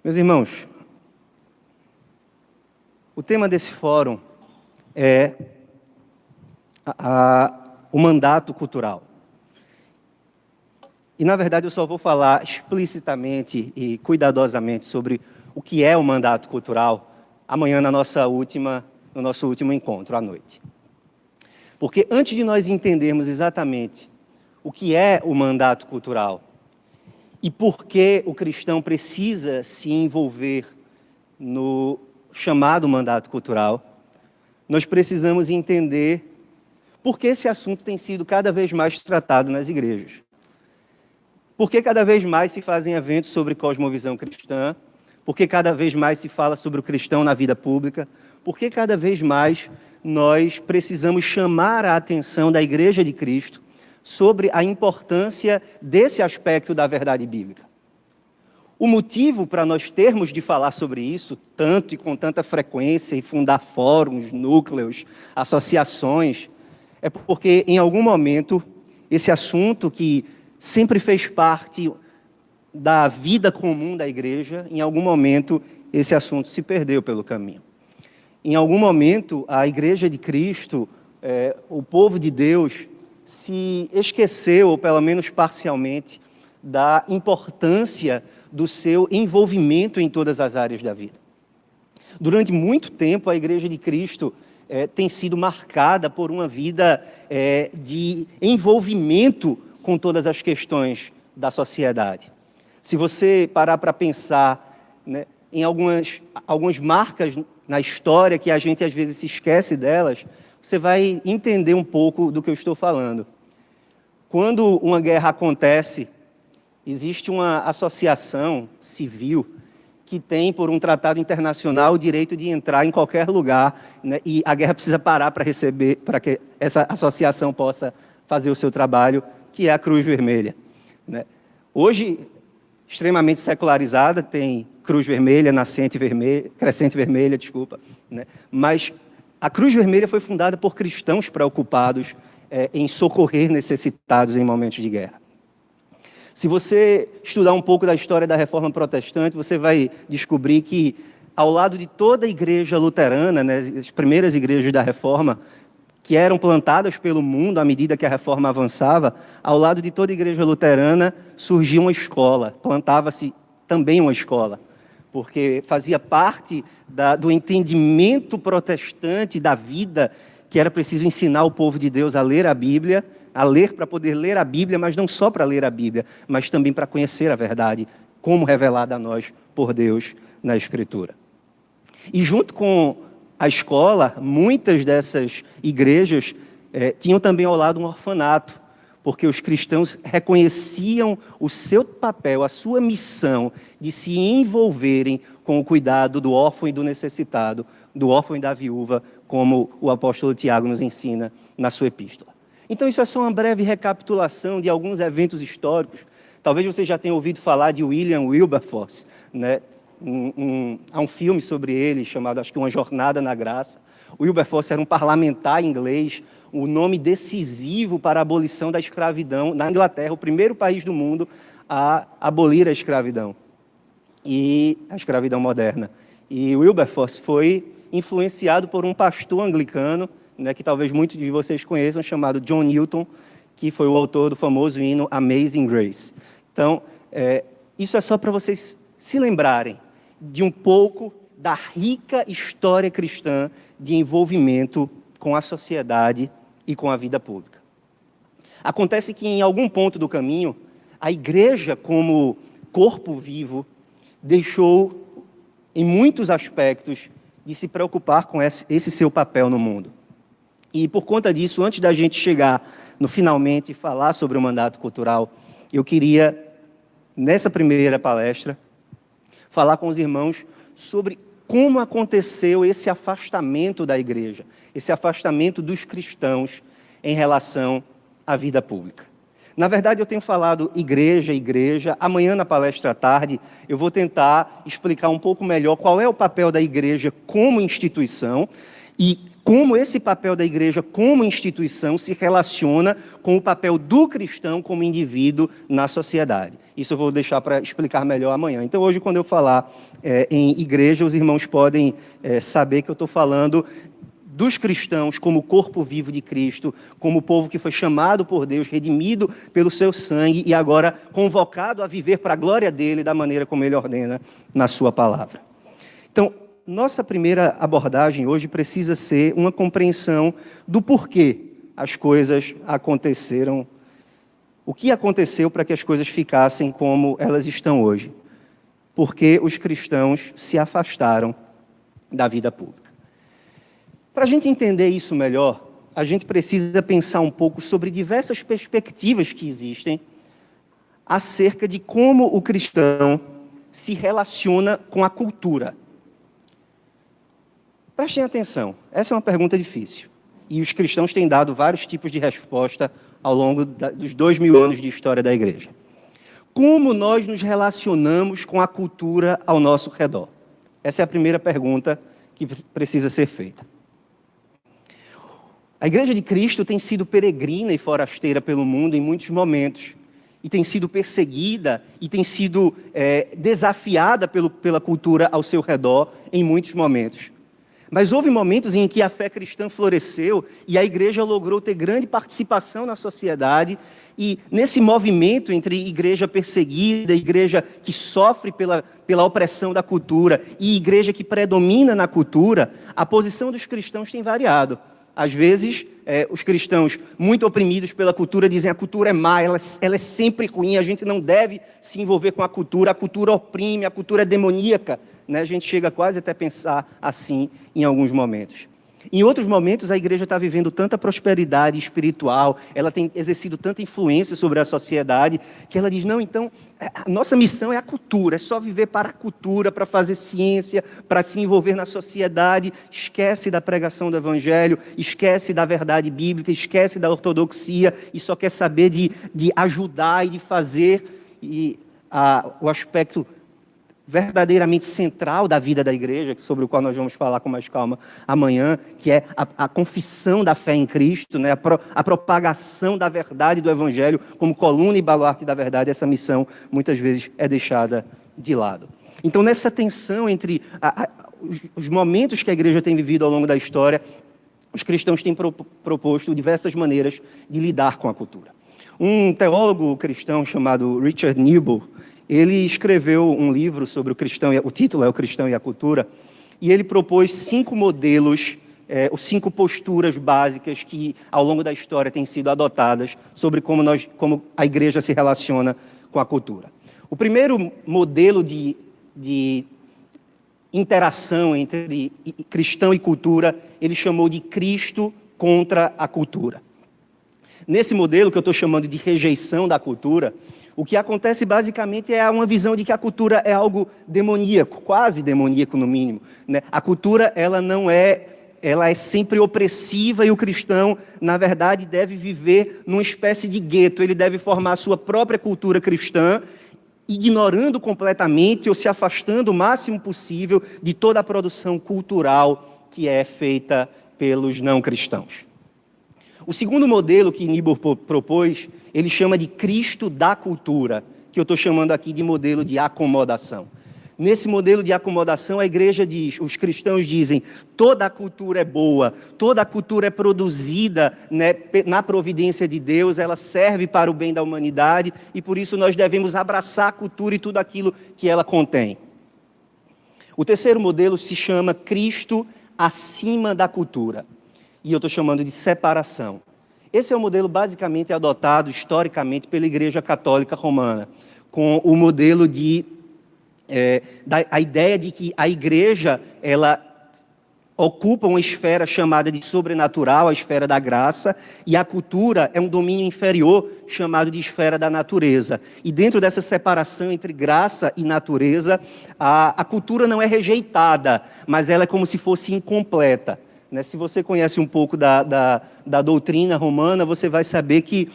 Meus irmãos, o tema desse fórum é o mandato cultural. E, na verdade, eu só vou falar explicitamente e cuidadosamente sobre o que é o mandato cultural amanhã no nosso último encontro, à noite. Porque antes de nós entendermos exatamente o que é o mandato cultural e por que o cristão precisa se envolver no chamado mandato cultural, nós precisamos entender por que esse assunto tem sido cada vez mais tratado nas igrejas. Por que cada vez mais se fazem eventos sobre cosmovisão cristã? Por que cada vez mais se fala sobre o cristão na vida pública? Por que cada vez mais nós precisamos chamar a atenção da Igreja de Cristo sobre a importância desse aspecto da verdade bíblica? O motivo para nós termos de falar sobre isso tanto e com tanta frequência e fundar fóruns, núcleos, associações, é porque em algum momento esse assunto que sempre fez parte da vida comum da igreja, em algum momento esse assunto se perdeu pelo caminho. Em algum momento a Igreja de Cristo, o povo de Deus, se esqueceu, ou pelo menos parcialmente, da importância do seu envolvimento em todas as áreas da vida. Durante muito tempo, a Igreja de Cristo tem sido marcada por uma vida de envolvimento com todas as questões da sociedade. Se você parar para pensar, né, em algumas marcas na história que a gente às vezes se esquece delas, você vai entender um pouco do que eu estou falando. Quando uma guerra acontece, existe uma associação civil que tem, por um tratado internacional, o direito de entrar em qualquer lugar, né, e a guerra precisa parar para que essa associação possa fazer o seu trabalho, que é a Cruz Vermelha, né? Hoje, extremamente secularizada, tem Cruz Vermelha, Crescente Vermelha, né? Mas a Cruz Vermelha foi fundada por cristãos preocupados em socorrer necessitados em momentos de guerra. Se você estudar um pouco da história da Reforma Protestante, você vai descobrir que, ao lado de toda a igreja luterana, né, as primeiras igrejas da Reforma, que eram plantadas pelo mundo à medida que a Reforma avançava, ao lado de toda a igreja luterana surgia uma escola, plantava-se também uma escola, porque fazia parte do entendimento protestante da vida, que era preciso ensinar o povo de Deus a ler a Bíblia, a ler para poder ler a Bíblia, mas não só para ler a Bíblia, mas também para conhecer a verdade, como revelada a nós por Deus na Escritura. E junto com a escola, muitas dessas igrejas tinham também ao lado um orfanato, porque os cristãos reconheciam o seu papel, a sua missão de se envolverem com o cuidado do órfão e do necessitado, do órfão e da viúva, como o apóstolo Tiago nos ensina na sua epístola. Então, isso é só uma breve recapitulação de alguns eventos históricos. Talvez você já tenha ouvido falar de William Wilberforce, né? Há um filme sobre ele chamado, acho que, Uma Jornada na Graça. Wilberforce era um parlamentar inglês, o nome decisivo para a abolição da escravidão na Inglaterra, o primeiro país do mundo a abolir a escravidão, e a escravidão moderna. E Wilberforce foi influenciado por um pastor anglicano, né, que talvez muitos de vocês conheçam, chamado John Newton, que foi o autor do famoso hino Amazing Grace. Então, isso é só para vocês se lembrarem de um pouco da rica história cristã de envolvimento com a sociedade e com a vida pública. Acontece que, em algum ponto do caminho, a igreja, como corpo vivo, deixou, em muitos aspectos, de se preocupar com esse seu papel no mundo. E, por conta disso, antes da gente chegar no finalmente e falar sobre o mandato cultural, eu queria, nessa primeira palestra, falar com os irmãos sobre como aconteceu esse afastamento da igreja, esse afastamento dos cristãos em relação à vida pública. Na verdade, eu tenho falado igreja. Amanhã, na palestra à tarde, eu vou tentar explicar um pouco melhor qual é o papel da igreja como instituição e como esse papel da igreja como instituição se relaciona com o papel do cristão como indivíduo na sociedade. Isso eu vou deixar para explicar melhor amanhã. Então, hoje, quando eu falar em igreja, os irmãos podem saber que eu estou falando dos cristãos como corpo vivo de Cristo, como povo que foi chamado por Deus, redimido pelo seu sangue e agora convocado a viver para a glória dele da maneira como ele ordena na sua palavra. Então, nossa primeira abordagem hoje precisa ser uma compreensão do porquê as coisas aconteceram, o que aconteceu para que as coisas ficassem como elas estão hoje. Porque os cristãos se afastaram da vida pública. Para a gente entender isso melhor, a gente precisa pensar um pouco sobre diversas perspectivas que existem acerca de como o cristão se relaciona com a cultura. Prestem atenção, essa é uma pergunta difícil. E os cristãos têm dado vários tipos de resposta ao longo dos 2000 anos de história da igreja. Como nós nos relacionamos com a cultura ao nosso redor? Essa é a primeira pergunta que precisa ser feita. A Igreja de Cristo tem sido peregrina e forasteira pelo mundo em muitos momentos, e tem sido perseguida e tem sido desafiada pela cultura ao seu redor em muitos momentos. Mas houve momentos em que a fé cristã floresceu e a igreja logrou ter grande participação na sociedade, e nesse movimento entre igreja perseguida, igreja que sofre pela opressão da cultura e igreja que predomina na cultura, a posição dos cristãos tem variado. Às vezes, os cristãos muito oprimidos pela cultura dizem a cultura é má, ela é sempre ruim, a gente não deve se envolver com a cultura oprime, a cultura é demoníaca. A gente chega quase até a pensar assim em alguns momentos. Em outros momentos, a igreja está vivendo tanta prosperidade espiritual, ela tem exercido tanta influência sobre a sociedade, que ela diz, não, então, a nossa missão é a cultura, é só viver para a cultura, para fazer ciência, para se envolver na sociedade, esquece da pregação do evangelho, esquece da verdade bíblica, esquece da ortodoxia, e só quer saber de ajudar e de fazer, o aspecto verdadeiramente central da vida da igreja, sobre o qual nós vamos falar com mais calma amanhã, que é a confissão da fé em Cristo, a propagação da verdade do Evangelho como coluna e baluarte da verdade. Essa missão muitas vezes é deixada de lado. Então, nessa tensão entre os momentos que a igreja tem vivido ao longo da história, os cristãos têm proposto diversas maneiras de lidar com a cultura. Um teólogo cristão chamado Richard Niebuhr, ele escreveu um livro sobre o cristão, o título é O Cristão e a Cultura, e ele propôs 5 modelos, 5 posturas básicas que ao longo da história têm sido adotadas sobre como a igreja se relaciona com a cultura. O primeiro modelo de interação entre cristão e cultura, ele chamou de Cristo contra a cultura. Nesse modelo que eu estou chamando de rejeição da cultura, o que acontece basicamente é uma visão de que a cultura é algo demoníaco, quase demoníaco no mínimo. A cultura ela é sempre opressiva e o cristão, na verdade, deve viver numa espécie de gueto. Ele deve formar a sua própria cultura cristã, ignorando completamente ou se afastando o máximo possível de toda a produção cultural que é feita pelos não cristãos. O segundo modelo que Niebuhr propôs, ele chama de Cristo da cultura, que eu estou chamando aqui de modelo de acomodação. Nesse modelo de acomodação, a igreja diz, os cristãos dizem, toda a cultura é boa, toda a cultura é produzida na providência de Deus, ela serve para o bem da humanidade e por isso nós devemos abraçar a cultura e tudo aquilo que ela contém. O terceiro modelo se chama Cristo acima da cultura. E eu estou chamando de separação. Esse é o modelo basicamente adotado historicamente pela Igreja Católica Romana, com o modelo a ideia de que a igreja, ela ocupa uma esfera chamada de sobrenatural, a esfera da graça, e a cultura é um domínio inferior chamado de esfera da natureza. E dentro dessa separação entre graça e natureza, a cultura não é rejeitada, mas ela é como se fosse incompleta. né? Se você conhece um pouco da doutrina romana, você vai saber que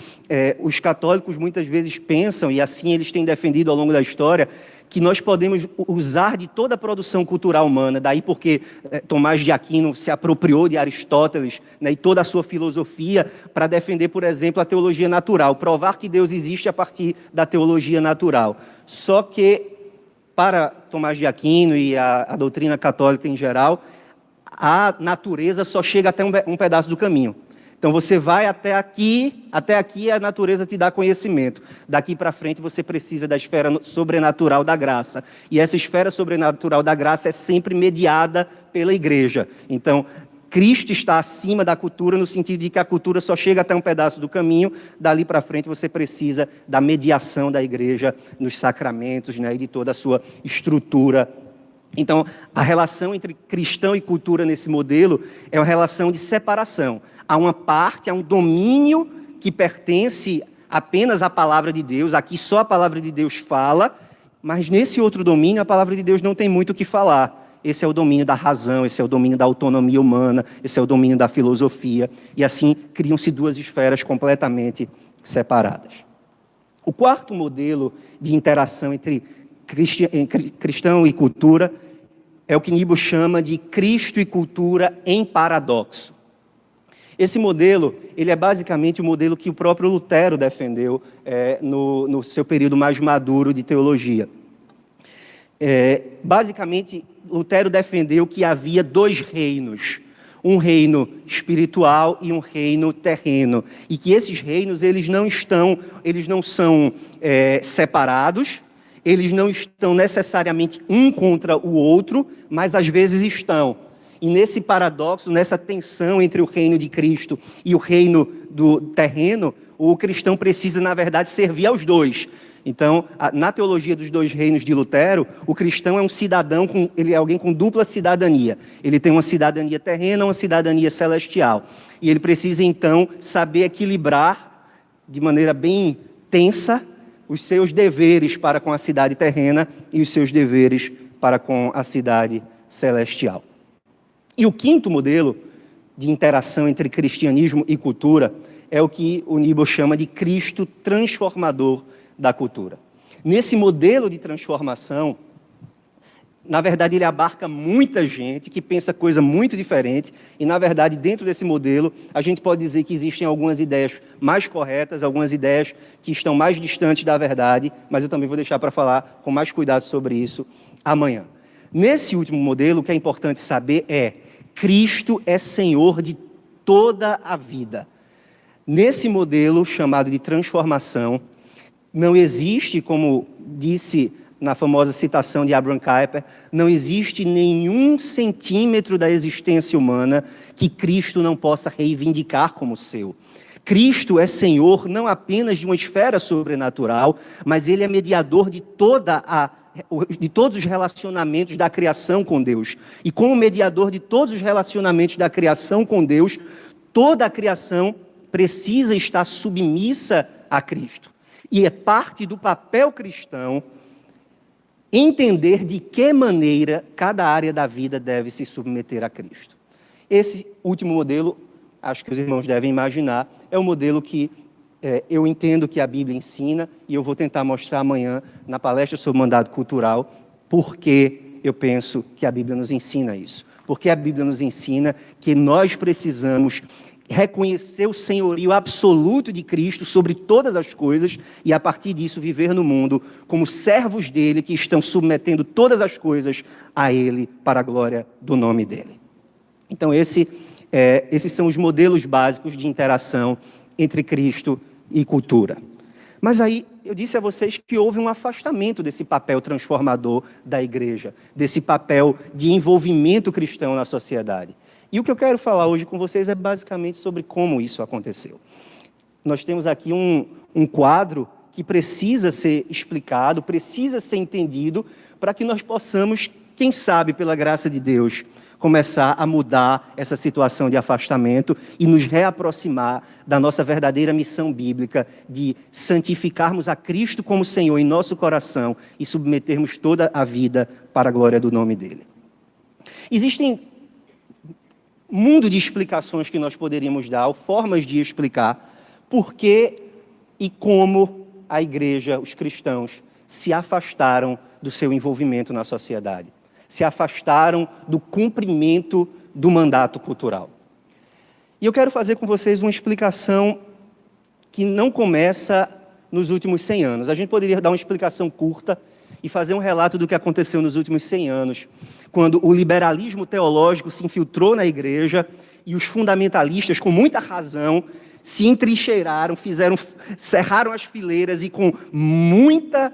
os católicos muitas vezes pensam, e assim eles têm defendido ao longo da história, que nós podemos usar de toda a produção cultural humana, daí porque Tomás de Aquino se apropriou de Aristóteles, né, e toda a sua filosofia para defender, por exemplo, a teologia natural, provar que Deus existe a partir da teologia natural. Só que, para Tomás de Aquino e a doutrina católica em geral, a natureza só chega até um pedaço do caminho. Então você vai até aqui a natureza te dá conhecimento. Daqui para frente você precisa da esfera sobrenatural da graça. E essa esfera sobrenatural da graça é sempre mediada pela igreja. Então, Cristo está acima da cultura no sentido de que a cultura só chega até um pedaço do caminho, dali para frente você precisa da mediação da igreja nos sacramentos, né, e de toda a sua estrutura. Então, a relação entre cristão e cultura nesse modelo é uma relação de separação. Há uma parte, há um domínio que pertence apenas à palavra de Deus, aqui só a palavra de Deus fala, mas nesse outro domínio a palavra de Deus não tem muito o que falar. Esse é o domínio da razão, esse é o domínio da autonomia humana, esse é o domínio da filosofia, e assim criam-se duas esferas completamente separadas. O quarto modelo de interação entre cristão e cultura é o que Niebuhr chama de Cristo e cultura em paradoxo. Esse modelo, ele é basicamente o modelo que o próprio Lutero defendeu no seu período mais maduro de teologia. Basicamente, Lutero defendeu que havia dois reinos, um reino espiritual e um reino terreno, e que esses reinos eles não são separados, eles não estão necessariamente um contra o outro, mas às vezes estão. E nesse paradoxo, nessa tensão entre o reino de Cristo e o reino do terreno, o cristão precisa, na verdade, servir aos dois. Então, na teologia dos dois reinos de Lutero, o cristão é um cidadão, ele é alguém com dupla cidadania. Ele tem uma cidadania terrena, uma cidadania celestial. E ele precisa, então, saber equilibrar, de maneira bem tensa, os seus deveres para com a cidade terrena e os seus deveres para com a cidade celestial. E o quinto modelo de interação entre cristianismo e cultura é o que o Niebuhr chama de Cristo transformador da cultura. Nesse modelo de transformação, na verdade, ele abarca muita gente que pensa coisa muito diferente e, na verdade, dentro desse modelo, a gente pode dizer que existem algumas ideias mais corretas, algumas ideias que estão mais distantes da verdade, mas eu também vou deixar para falar com mais cuidado sobre isso amanhã. Nesse último modelo, o que é importante saber é Cristo é Senhor de toda a vida. Nesse modelo chamado de transformação, não existe, como disse na famosa citação de Abraham Kuyper, não existe nenhum centímetro da existência humana que Cristo não possa reivindicar como seu. Cristo é Senhor não apenas de uma esfera sobrenatural, mas Ele é mediador de todos os relacionamentos da criação com Deus. E como mediador de todos os relacionamentos da criação com Deus, toda a criação precisa estar submissa a Cristo. E é parte do papel cristão entender de que maneira cada área da vida deve se submeter a Cristo. Esse último modelo, acho que os irmãos devem imaginar, é o modelo que eu entendo que a Bíblia ensina, e eu vou tentar mostrar amanhã na palestra sobre mandato cultural, porque eu penso que a Bíblia nos ensina isso. Porque a Bíblia nos ensina que nós precisamos reconhecer o senhorio absoluto de Cristo sobre todas as coisas e, a partir disso, viver no mundo como servos dele que estão submetendo todas as coisas a ele para a glória do nome dele. Então, esses são os modelos básicos de interação entre Cristo e cultura. Mas aí, eu disse a vocês que houve um afastamento desse papel transformador da igreja, desse papel de envolvimento cristão na sociedade. E o que eu quero falar hoje com vocês é basicamente sobre como isso aconteceu. Nós temos aqui um quadro que precisa ser explicado, precisa ser entendido, para que nós possamos, quem sabe, pela graça de Deus, começar a mudar essa situação de afastamento e nos reaproximar da nossa verdadeira missão bíblica de santificarmos a Cristo como Senhor em nosso coração e submetermos toda a vida para a glória do nome dele. Existem mundo de explicações que nós poderíamos dar, ou formas de explicar por que e como a igreja, os cristãos, se afastaram do seu envolvimento na sociedade, se afastaram do cumprimento do mandato cultural. E eu quero fazer com vocês uma explicação que não começa nos últimos 100 anos. A gente poderia dar uma explicação curta e fazer um relato do que aconteceu nos últimos 100 anos, quando o liberalismo teológico se infiltrou na igreja e os fundamentalistas, com muita razão, se entrincheiraram, cerraram as fileiras e com muita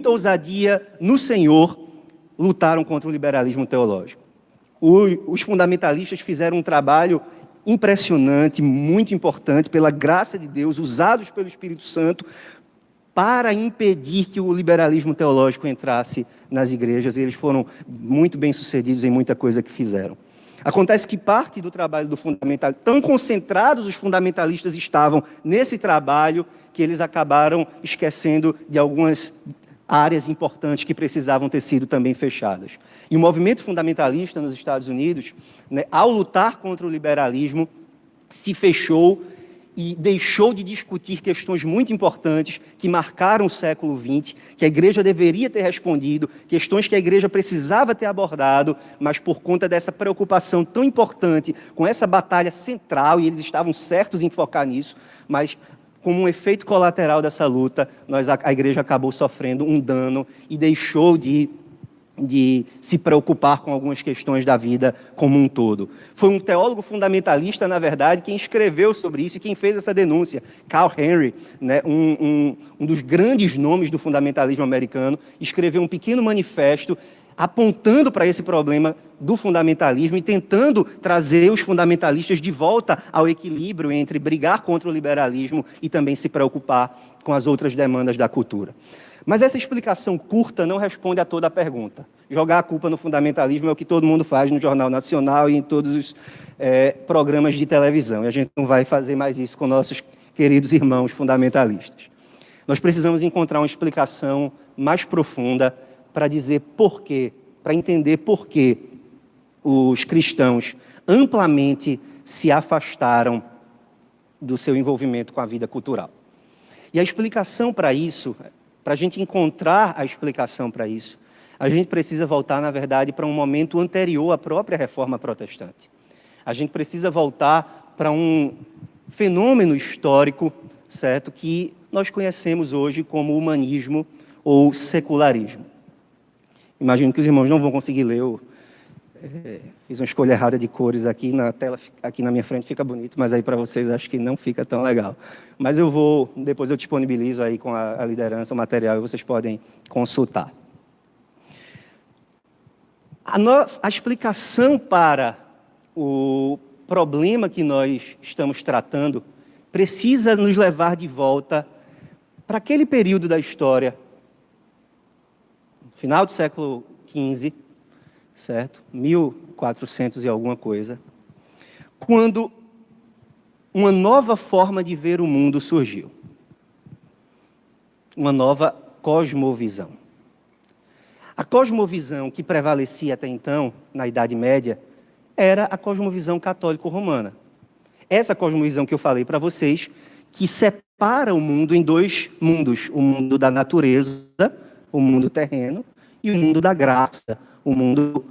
ousadia no Senhor, lutaram contra o liberalismo teológico. Os fundamentalistas fizeram um trabalho impressionante, muito importante, pela graça de Deus, usados pelo Espírito Santo, para impedir que o liberalismo teológico entrasse nas igrejas, e eles foram muito bem-sucedidos em muita coisa que fizeram. Acontece que parte do trabalho do fundamental, tão concentrados os fundamentalistas estavam nesse trabalho, que eles acabaram esquecendo de algumas áreas importantes que precisavam ter sido também fechadas. E o movimento fundamentalista nos Estados Unidos, né, ao lutar contra o liberalismo, se fechou e deixou de discutir questões muito importantes que marcaram o século XX, que a igreja deveria ter respondido, questões que a igreja precisava ter abordado, mas por conta dessa preocupação tão importante, com essa batalha central, e eles estavam certos em focar nisso, mas como um efeito colateral dessa luta, a igreja acabou sofrendo um dano e deixou de se preocupar com algumas questões da vida como um todo. Foi um teólogo fundamentalista, na verdade, quem escreveu sobre isso e quem fez essa denúncia. Carl Henry, né, um dos grandes nomes do fundamentalismo americano, escreveu um pequeno manifesto apontando para esse problema do fundamentalismo e tentando trazer os fundamentalistas de volta ao equilíbrio entre brigar contra o liberalismo e também se preocupar com as outras demandas da cultura. Mas essa explicação curta não responde a toda a pergunta. Jogar a culpa no fundamentalismo é o que todo mundo faz no Jornal Nacional e em todos os programas de televisão. E a gente não vai fazer mais isso com nossos queridos irmãos fundamentalistas. Nós precisamos encontrar uma explicação mais profunda para dizer por quê, para entender por que os cristãos amplamente se afastaram do seu envolvimento com a vida cultural. E a explicação para isso, para a gente encontrar a explicação para isso, a gente precisa voltar, na verdade, para um momento anterior à própria Reforma Protestante. A gente precisa voltar para um fenômeno histórico, certo, que nós conhecemos hoje como humanismo ou secularismo. Imagino que os irmãos não vão conseguir ler. Fiz uma escolha errada de cores aqui na tela, aqui na minha frente fica bonito, mas aí para vocês acho que não fica tão legal. Mas depois eu disponibilizo aí com a liderança o material e vocês podem consultar. A explicação para o problema que nós estamos tratando precisa nos levar de volta para aquele período da história, final do século XV, certo? 1400 e alguma coisa, quando uma nova forma de ver o mundo surgiu. Uma nova cosmovisão. A cosmovisão que prevalecia até então, na Idade Média, era a cosmovisão católico-romana. Essa cosmovisão que eu falei para vocês, que separa o mundo em dois mundos, o mundo da natureza, o mundo terreno, e o mundo da graça, o mundo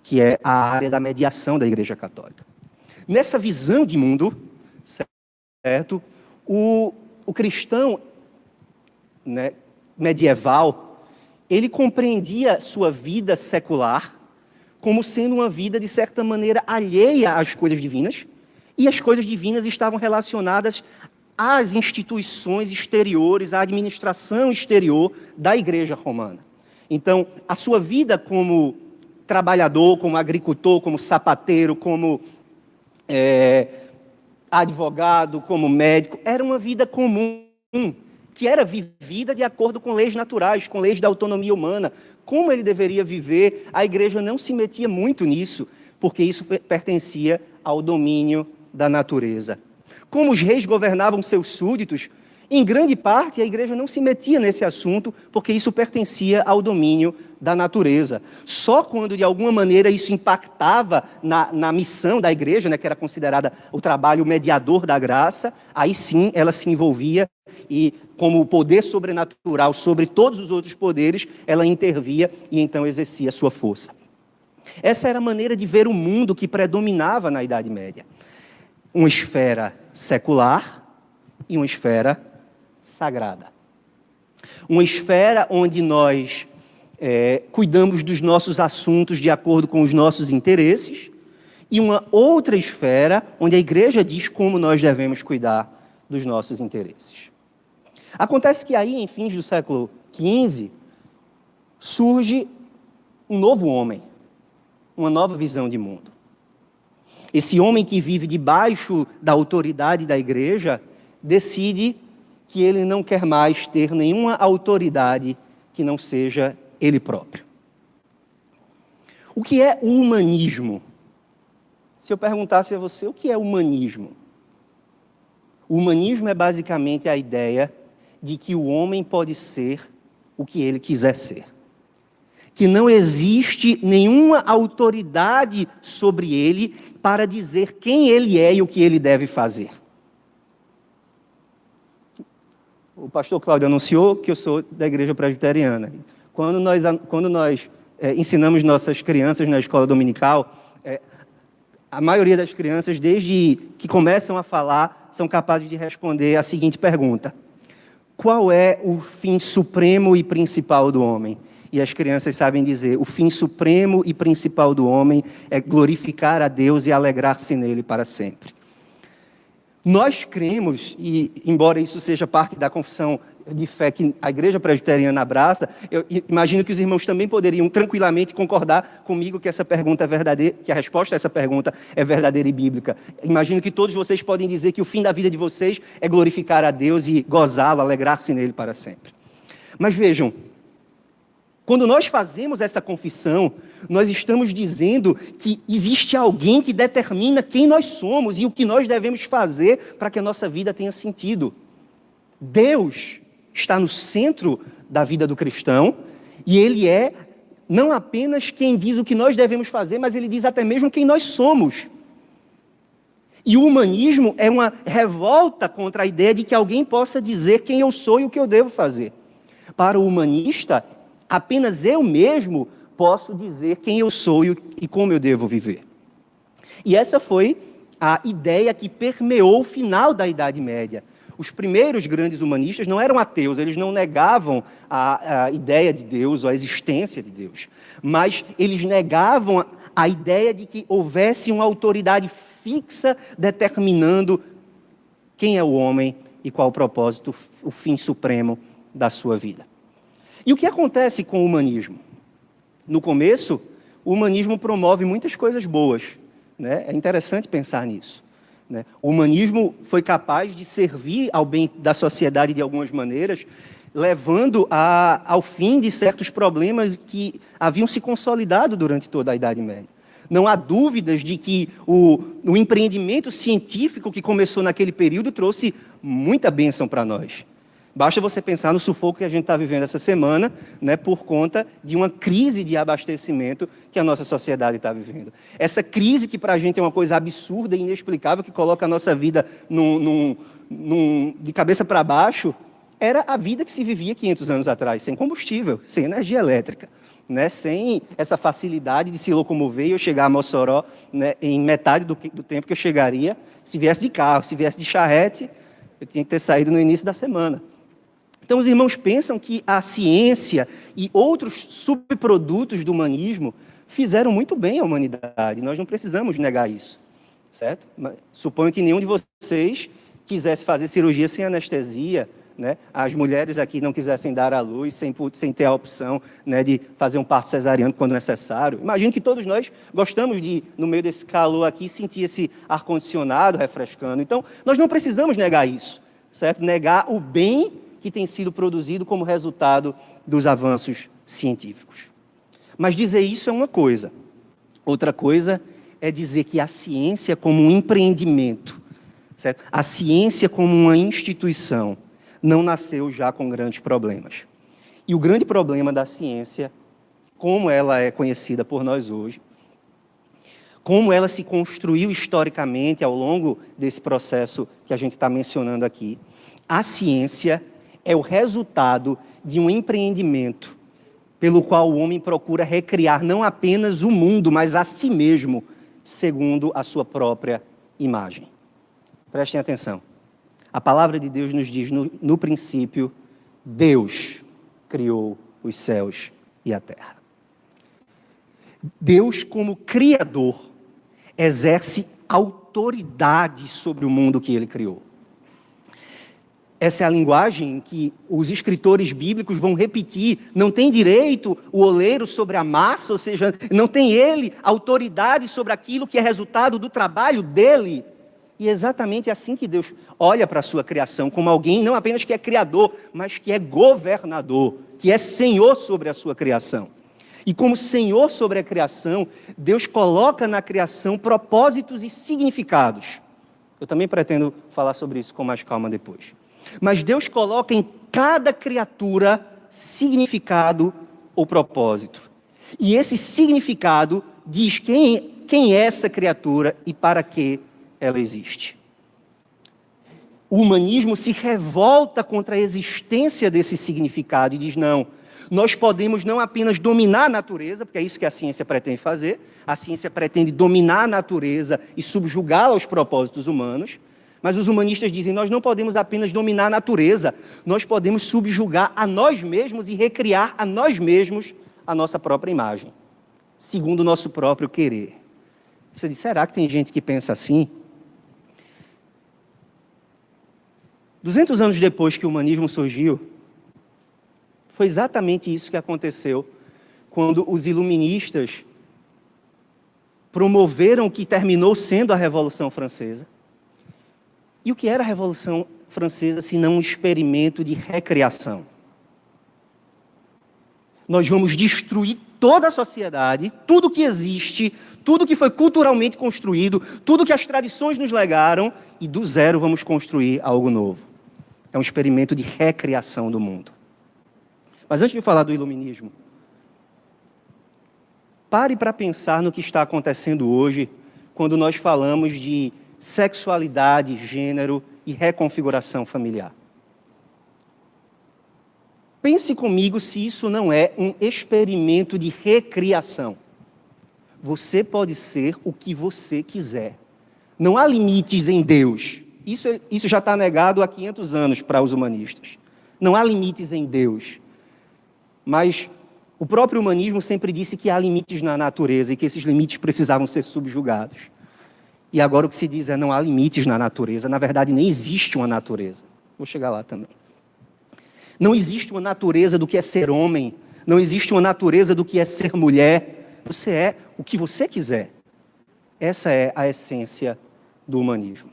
que é a área da mediação da Igreja Católica. Nessa visão de mundo, certo, o cristão, né, medieval, ele compreendia sua vida secular como sendo uma vida, de certa maneira, alheia às coisas divinas, e as coisas divinas estavam relacionadas às instituições exteriores, à administração exterior da Igreja Romana. Então, a sua vida como trabalhador, como agricultor, como sapateiro, como advogado, como médico, era uma vida comum, que era vivida de acordo com leis naturais, com leis da autonomia humana. Como ele deveria viver, a igreja não se metia muito nisso, porque isso pertencia ao domínio da natureza. Como os reis governavam seus súditos, Em grande parte, a igreja não se metia nesse assunto, porque isso pertencia ao domínio da natureza. Só quando, de alguma maneira, isso impactava na missão da igreja, né, que era considerada o trabalho mediador da graça, aí sim ela se envolvia e, como poder sobrenatural sobre todos os outros poderes, ela intervia e então exercia sua força. Essa era a maneira de ver o mundo que predominava na Idade Média. Uma esfera secular e uma esfera sagrada. Uma esfera onde nós cuidamos dos nossos assuntos de acordo com os nossos interesses, e uma outra esfera onde a igreja diz como nós devemos cuidar dos nossos interesses. Acontece que aí, em fins do século XV, surge um novo homem, uma nova visão de mundo. Esse homem que vive debaixo da autoridade da igreja decide que ele não quer mais ter nenhuma autoridade que não seja ele próprio. O que é o humanismo? Se eu perguntasse a você, o que é humanismo? O humanismo é basicamente a ideia de que o homem pode ser o que ele quiser ser. Que não existe nenhuma autoridade sobre ele para dizer quem ele é e o que ele deve fazer. O pastor Cláudio anunciou que eu sou da igreja presbiteriana. Quando nós ensinamos nossas crianças na escola dominical, a maioria das crianças, desde que começam a falar, são capazes de responder a seguinte pergunta: qual é o fim supremo e principal do homem? E as crianças sabem dizer: o fim supremo e principal do homem é glorificar a Deus e alegrar-se nele para sempre. Nós cremos, e embora isso seja parte da confissão de fé que a igreja presbiteriana abraça, eu imagino que os irmãos também poderiam tranquilamente concordar comigo que essa pergunta é verdadeira, que a resposta a essa pergunta é verdadeira e bíblica. Imagino que todos vocês podem dizer que o fim da vida de vocês é glorificar a Deus e gozá-lo, alegrar-se nele para sempre. Mas vejam, quando nós fazemos essa confissão, nós estamos dizendo que existe alguém que determina quem nós somos e o que nós devemos fazer para que a nossa vida tenha sentido. Deus está no centro da vida do cristão e Ele é não apenas quem diz o que nós devemos fazer, mas Ele diz até mesmo quem nós somos. E o humanismo é uma revolta contra a ideia de que alguém possa dizer quem eu sou e o que eu devo fazer. Para o humanista, apenas eu mesmo posso dizer quem eu sou e como eu devo viver. E essa foi a ideia que permeou o final da Idade Média. Os primeiros grandes humanistas não eram ateus, eles não negavam a ideia de Deus ou a existência de Deus, mas eles negavam a ideia de que houvesse uma autoridade fixa determinando quem é o homem e qual o propósito, o fim supremo da sua vida. E o que acontece com o humanismo? No começo, o humanismo promove muitas coisas boas, né? É interessante pensar nisso. O humanismo foi capaz de servir ao bem da sociedade de algumas maneiras, levando ao fim de certos problemas que haviam se consolidado durante toda a Idade Média. Não há dúvidas de que o empreendimento científico que começou naquele período trouxe muita bênção para nós. Basta você pensar no sufoco que a gente está vivendo essa semana, né, por conta de uma crise de abastecimento que a nossa sociedade está vivendo. Essa crise que para a gente é uma coisa absurda e inexplicável, que coloca a nossa vida de cabeça para baixo, era a vida que se vivia 500 anos atrás, sem combustível, sem energia elétrica, né, sem essa facilidade de se locomover e eu chegar a Mossoró, né, em metade do tempo que eu chegaria, se viesse de carro, se viesse de charrete, eu tinha que ter saído no início da semana. Então, os irmãos pensam que a ciência e outros subprodutos do humanismo fizeram muito bem à humanidade. Nós não precisamos negar isso, certo? Suponho que nenhum de vocês quisesse fazer cirurgia sem anestesia, né? As mulheres aqui não quisessem dar à luz sem ter a opção, né, de fazer um parto cesariano quando necessário. Imagino que todos nós gostamos de, no meio desse calor aqui, sentir esse ar-condicionado refrescando. Então, nós não precisamos negar isso, certo? Negar o bem que tem sido produzido como resultado dos avanços científicos. Mas dizer isso é uma coisa. Outra coisa é dizer que a ciência como um empreendimento, certo? A ciência como uma instituição, não nasceu já com grandes problemas. E o grande problema da ciência, como ela é conhecida por nós hoje, como ela se construiu historicamente ao longo desse processo que a gente está mencionando aqui, a ciência é o resultado de um empreendimento pelo qual o homem procura recriar não apenas o mundo, mas a si mesmo, segundo a sua própria imagem. Prestem atenção. A palavra de Deus nos diz, no princípio, Deus criou os céus e a terra. Deus, como Criador, exerce autoridade sobre o mundo que Ele criou. Essa é a linguagem que os escritores bíblicos vão repetir. Não tem direito o oleiro sobre a massa, ou seja, não tem ele autoridade sobre aquilo que é resultado do trabalho dele. E é exatamente assim que Deus olha para a sua criação, como alguém não apenas que é criador, mas que é governador, que é senhor sobre a sua criação. E como senhor sobre a criação, Deus coloca na criação propósitos e significados. Eu também pretendo falar sobre isso com mais calma depois. Mas Deus coloca em cada criatura significado ou propósito. E esse significado diz quem é essa criatura e para que ela existe. O humanismo se revolta contra a existência desse significado e diz, não, nós podemos não apenas dominar a natureza, porque é isso que a ciência pretende fazer, a ciência pretende dominar a natureza e subjugá-la aos propósitos humanos, mas os humanistas dizem, nós não podemos apenas dominar a natureza, nós podemos subjugar a nós mesmos e recriar a nós mesmos a nossa própria imagem, segundo o nosso próprio querer. Você diz, será que tem gente que pensa assim? 200 anos depois que o humanismo surgiu, foi exatamente isso que aconteceu quando os iluministas promoveram o que terminou sendo a Revolução Francesa. E o que era a Revolução Francesa, se não um experimento de recriação? Nós vamos destruir toda a sociedade, tudo que existe, tudo que foi culturalmente construído, tudo que as tradições nos legaram, e do zero vamos construir algo novo. É um experimento de recriação do mundo. Mas antes de falar do iluminismo, pare para pensar no que está acontecendo hoje, quando nós falamos de sexualidade, gênero e reconfiguração familiar. Pense comigo se isso não é um experimento de recriação. Você pode ser o que você quiser. Não há limites em Deus. Isso já está negado há 500 anos para os humanistas. Não há limites em Deus. Mas o próprio humanismo sempre disse que há limites na natureza e que esses limites precisavam ser subjugados. E agora o que se diz é não há limites na natureza. Na verdade, nem existe uma natureza. Vou chegar lá também. Não existe uma natureza do que é ser homem. Não existe uma natureza do que é ser mulher. Você é o que você quiser. Essa é a essência do humanismo.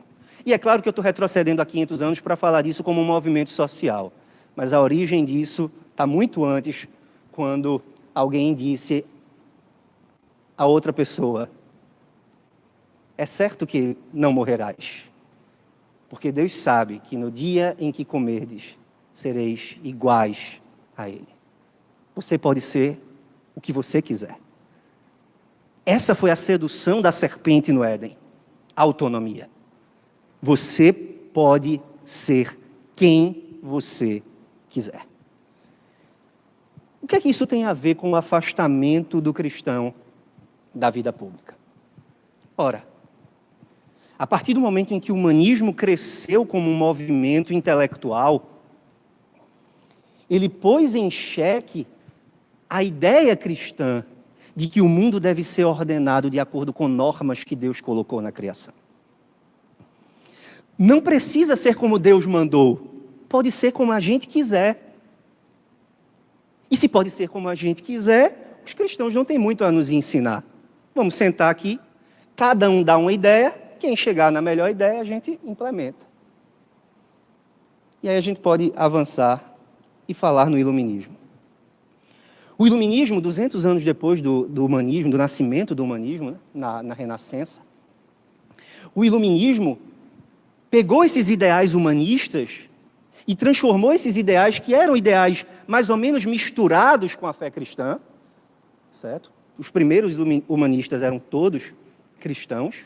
E é claro que eu estou retrocedendo há 500 anos para falar disso como um movimento social. Mas a origem disso está muito antes, quando alguém disse a outra pessoa, é certo que não morrerás, porque Deus sabe que no dia em que comerdes, sereis iguais a Ele. Você pode ser o que você quiser. Essa foi a sedução da serpente no Éden, a autonomia. Você pode ser quem você quiser. O que é que isso tem a ver com o afastamento do cristão da vida pública? Ora, a partir do momento em que o humanismo cresceu como um movimento intelectual, ele pôs em xeque a ideia cristã de que o mundo deve ser ordenado de acordo com normas que Deus colocou na criação. Não precisa ser como Deus mandou, pode ser como a gente quiser. E se pode ser como a gente quiser, os cristãos não têm muito a nos ensinar. Vamos sentar aqui, cada um dá uma ideia, quem chegar na melhor ideia a gente implementa. E aí a gente pode avançar e falar no iluminismo. O iluminismo, 200 anos depois do humanismo, do nascimento do humanismo, né, na Renascença, o iluminismo pegou esses ideais humanistas e transformou esses ideais, que eram ideais mais ou menos misturados com a fé cristã, certo? Os primeiros humanistas eram todos cristãos,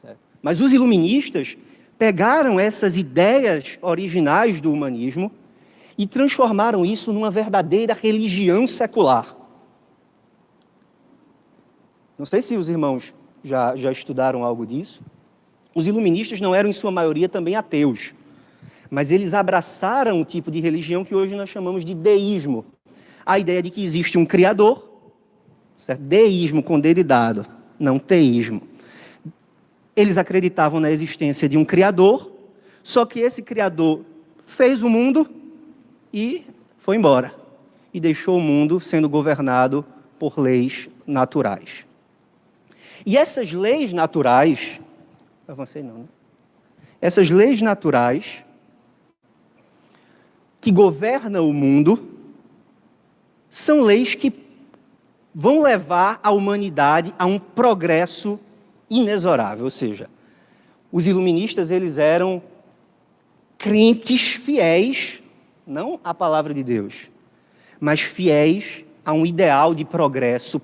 certo? Mas os iluministas pegaram essas ideias originais do humanismo e transformaram isso numa verdadeira religião secular. Não sei se os irmãos já estudaram algo disso. Os iluministas não eram, em sua maioria, também ateus, mas eles abraçaram um tipo de religião que hoje nós chamamos de deísmo. A ideia de que existe um Criador, certo? Deísmo com dedo dado, não teísmo. Eles acreditavam na existência de um Criador, só que esse Criador fez o mundo e foi embora. E deixou o mundo sendo governado por leis naturais. E essas leis naturais... Avancei não, né? Essas leis naturais que governam o mundo são leis que vão levar a humanidade a um progresso inexorável. Ou seja, os iluministas, eles eram crentes fiéis, não à palavra de Deus, mas fiéis a um ideal de progresso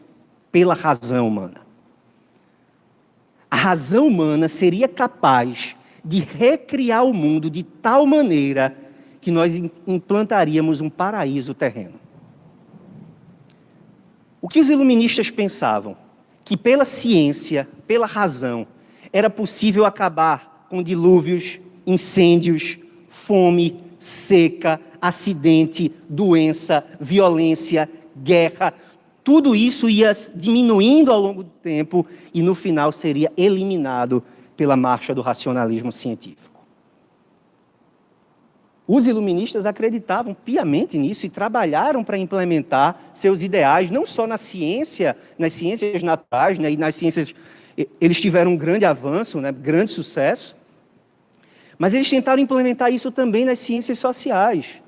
pela razão humana. A razão humana seria capaz de recriar o mundo de tal maneira que nós implantaríamos um paraíso terreno. O que os iluministas pensavam? Que pela ciência, pela razão, era possível acabar com dilúvios, incêndios, fome, seca, acidente, doença, violência, guerra. Tudo isso ia diminuindo ao longo do tempo e, no final, seria eliminado pela marcha do racionalismo científico. Os iluministas acreditavam piamente nisso e trabalharam para implementar seus ideais, não só na ciência, nas ciências naturais, né, e nas ciências... Eles tiveram um grande avanço, né, grande sucesso, mas eles tentaram implementar isso também nas ciências sociais.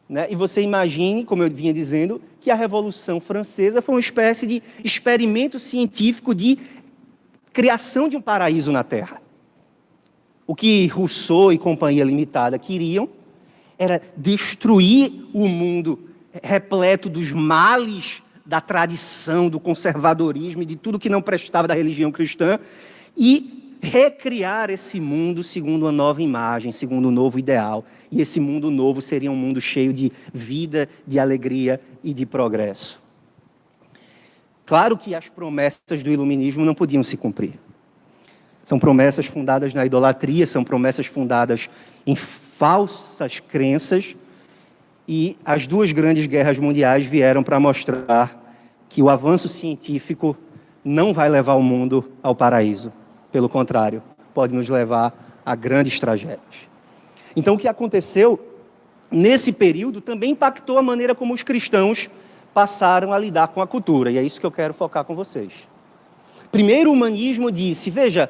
Né? E você imagine, como eu vinha dizendo, que a Revolução Francesa foi uma espécie de experimento científico de criação de um paraíso na Terra. O que Rousseau e Companhia Limitada queriam era destruir o mundo repleto dos males da tradição, do conservadorismo e de tudo que não prestava da religião cristã e recriar esse mundo segundo uma nova imagem, segundo um novo ideal. E esse mundo novo seria um mundo cheio de vida, de alegria e de progresso. Claro que as promessas do iluminismo não podiam se cumprir. São promessas fundadas na idolatria, são promessas fundadas em falsas crenças, e as duas grandes guerras mundiais vieram para mostrar que o avanço científico não vai levar o mundo ao paraíso. Pelo contrário, pode nos levar a grandes tragédias. Então, o que aconteceu nesse período também impactou a maneira como os cristãos passaram a lidar com a cultura, e é isso que eu quero focar com vocês. Primeiro, o humanismo disse, veja,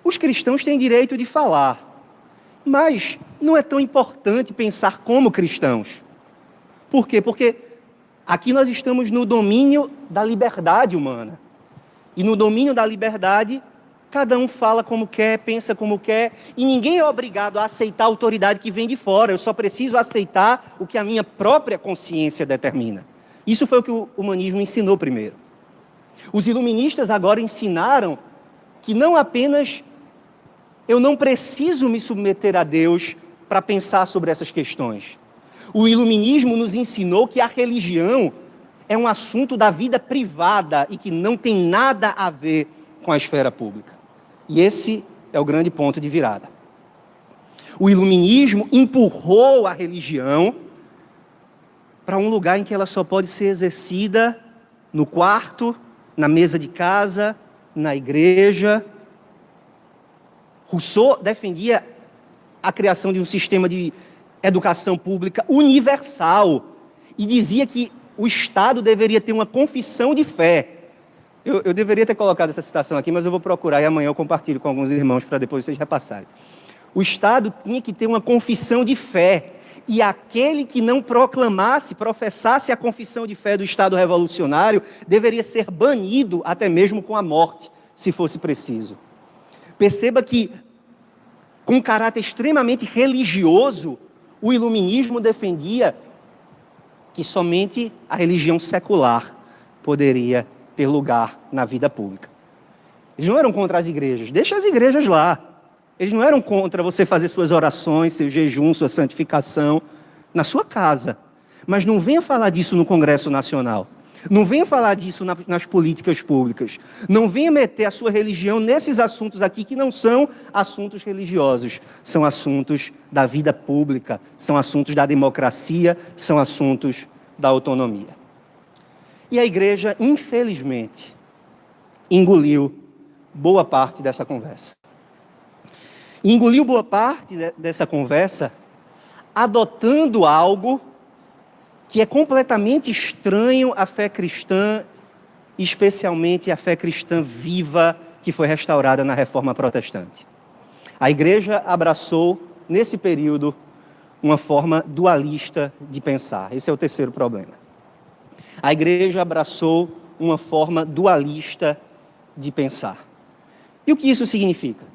os cristãos têm direito de falar, mas não é tão importante pensar como cristãos. Por quê? Porque aqui nós estamos no domínio da liberdade humana. E no domínio da liberdade, cada um fala como quer, pensa como quer, e ninguém é obrigado a aceitar a autoridade que vem de fora. Eu só preciso aceitar o que a minha própria consciência determina. Isso foi o que o humanismo ensinou primeiro. Os iluministas agora ensinaram que não apenas eu não preciso me submeter a Deus para pensar sobre essas questões. O iluminismo nos ensinou que a religião é um assunto da vida privada e que não tem nada a ver com a esfera pública. E esse é o grande ponto de virada. O iluminismo empurrou a religião para um lugar em que ela só pode ser exercida no quarto, na mesa de casa, na igreja. Rousseau defendia a criação de um sistema de educação pública universal e dizia que o Estado deveria ter uma confissão de fé. Eu deveria ter colocado essa citação aqui, mas eu vou procurar e amanhã eu compartilho com alguns irmãos para depois vocês repassarem. O Estado tinha que ter uma confissão de fé e aquele que não professasse a confissão de fé do Estado revolucionário deveria ser banido até mesmo com a morte, se fosse preciso. Perceba que, com um caráter extremamente religioso, O iluminismo defendia que somente a religião secular poderia ter lugar na vida pública. Eles não eram contra as igrejas, deixa as igrejas lá. Eles não eram contra você fazer suas orações, seu jejum, sua santificação na sua casa. Mas não venha falar disso no Congresso Nacional. Não venha falar disso nas políticas públicas. Não venha meter a sua religião nesses assuntos aqui que não são assuntos religiosos. São assuntos da vida pública, são assuntos da democracia, são assuntos da autonomia. E a igreja, infelizmente, engoliu boa parte dessa conversa. E engoliu boa parte dessa conversa adotando algo que é completamente estranho à fé cristã, especialmente à fé cristã viva que foi restaurada na Reforma Protestante. A igreja abraçou, nesse período, uma forma dualista de pensar. Esse é o terceiro problema. A igreja abraçou uma forma dualista de pensar. E o que isso significa?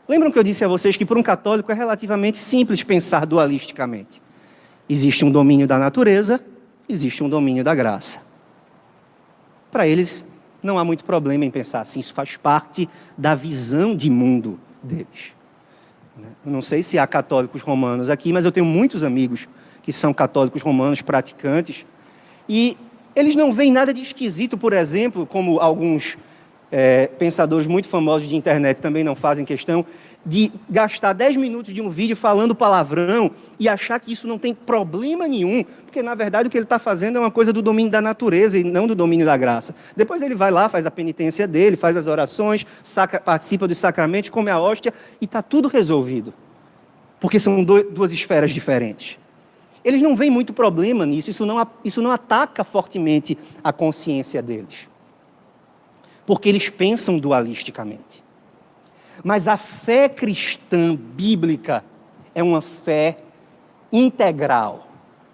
Lembram que eu disse a vocês que para um católico é relativamente simples pensar dualisticamente. Existe um domínio da natureza, existe um domínio da graça. Para eles, não há muito problema em pensar assim, isso faz parte da visão de mundo deles. Eu não sei se há católicos romanos aqui, mas eu tenho muitos amigos que são católicos romanos praticantes, e eles não veem nada de esquisito, por exemplo, como alguns pensadores muito famosos de internet também não fazem questão, de gastar 10 minutos de um vídeo falando palavrão e achar que isso não tem problema nenhum, porque na verdade o que ele está fazendo é uma coisa do domínio da natureza e não do domínio da graça. Depois ele vai lá, faz a penitência dele, faz as orações, participa dos sacramentos, come a hóstia e está tudo resolvido. Porque são duas esferas diferentes. Eles não veem muito problema nisso, isso não ataca fortemente a consciência deles. Porque eles pensam dualisticamente. Mas a fé cristã bíblica é uma fé integral,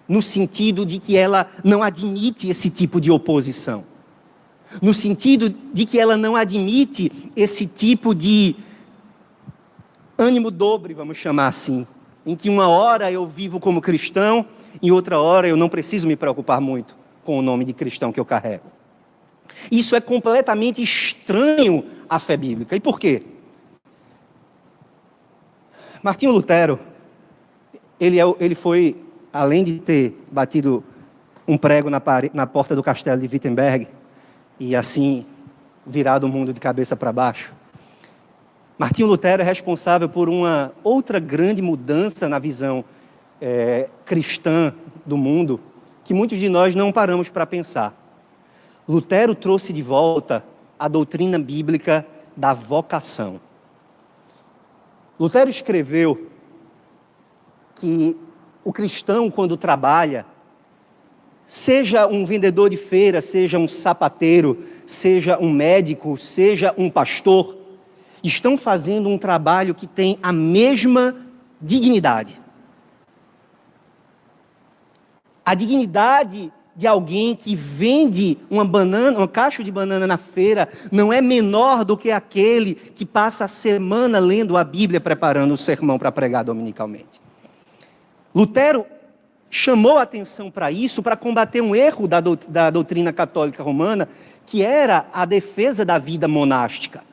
no sentido de que ela não admite esse tipo de oposição. No sentido de que ela não admite esse tipo de ânimo dobre, vamos chamar assim, em que uma hora eu vivo como cristão, e outra hora eu não preciso me preocupar muito com o nome de cristão que eu carrego. Isso é completamente estranho à fé bíblica. E por quê? Martinho Lutero, ele foi, além de ter batido um prego na porta do castelo de Wittenberg, e assim virado o mundo de cabeça para baixo, Martinho Lutero é responsável por uma outra grande mudança na visão cristã do mundo, que muitos de nós não paramos para pensar. Lutero trouxe de volta a doutrina bíblica da vocação. Lutero escreveu que o cristão, quando trabalha, seja um vendedor de feira, seja um sapateiro, seja um médico, seja um pastor, estão fazendo um trabalho que tem a mesma dignidade. A dignidade de alguém que vende uma caixa de banana na feira não é menor do que aquele que passa a semana lendo a Bíblia, preparando o sermão para pregar dominicalmente. Lutero chamou a atenção para isso, para combater um erro da doutrina católica romana, que era a defesa da vida monástica.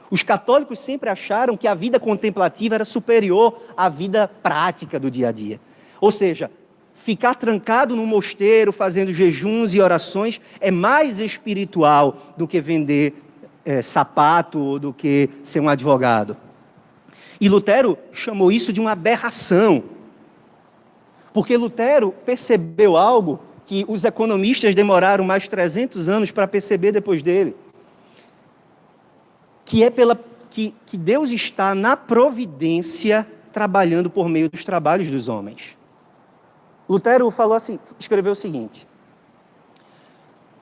Os católicos sempre acharam que a vida contemplativa era superior à vida prática do dia a dia. Ou seja, ficar trancado num mosteiro, fazendo jejuns e orações, é mais espiritual do que vender sapato ou do que ser um advogado. E Lutero chamou isso de uma aberração. Porque Lutero percebeu algo que os economistas demoraram mais 300 anos para perceber depois dele. Que é que Deus está na providência trabalhando por meio dos trabalhos dos homens. Lutero falou assim, escreveu o seguinte: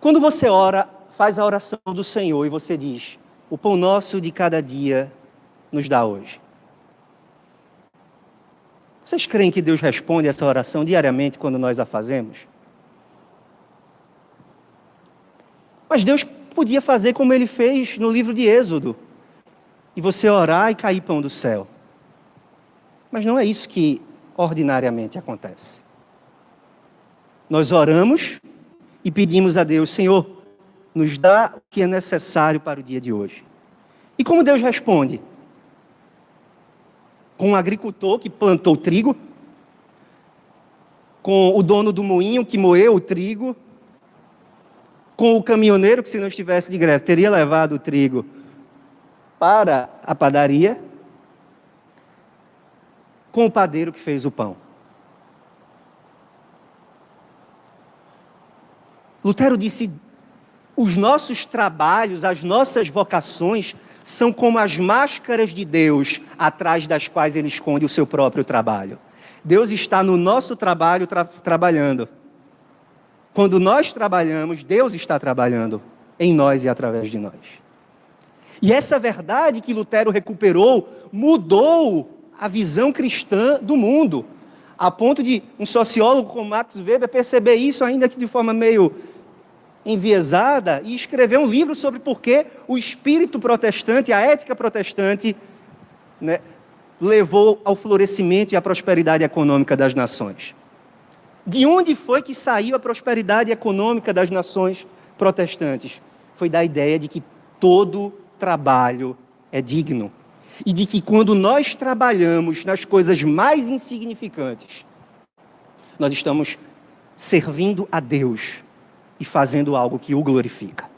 quando você ora, faz a oração do Senhor e você diz, o pão nosso de cada dia nos dá hoje. Vocês creem que Deus responde essa oração diariamente quando nós a fazemos? Mas Deus podia fazer como Ele fez no livro de Êxodo, e você orar e cair pão do céu. Mas não é isso que ordinariamente acontece. Nós oramos e pedimos a Deus: Senhor, nos dá o que é necessário para o dia de hoje. E como Deus responde? Com um agricultor que plantou trigo, com o dono do moinho que moeu o trigo, com o caminhoneiro que, se não estivesse de greve, teria levado o trigo para a padaria, com o padeiro que fez o pão. Lutero disse: os nossos trabalhos, as nossas vocações são como as máscaras de Deus, atrás das quais Ele esconde o seu próprio trabalho. Deus está no nosso trabalho trabalhando. Quando nós trabalhamos, Deus está trabalhando em nós e através de nós. E essa verdade que Lutero recuperou mudou a visão cristã do mundo, a ponto de um sociólogo como Max Weber perceber isso, ainda que de forma meio enviesada, e escrever um livro sobre por que o espírito protestante, a ética protestante, né, levou ao florescimento e à prosperidade econômica das nações. De onde foi que saiu a prosperidade econômica das nações protestantes? Foi da ideia de que todo trabalho é digno. E de que quando nós trabalhamos nas coisas mais insignificantes, nós estamos servindo a Deus e fazendo algo que o glorifica.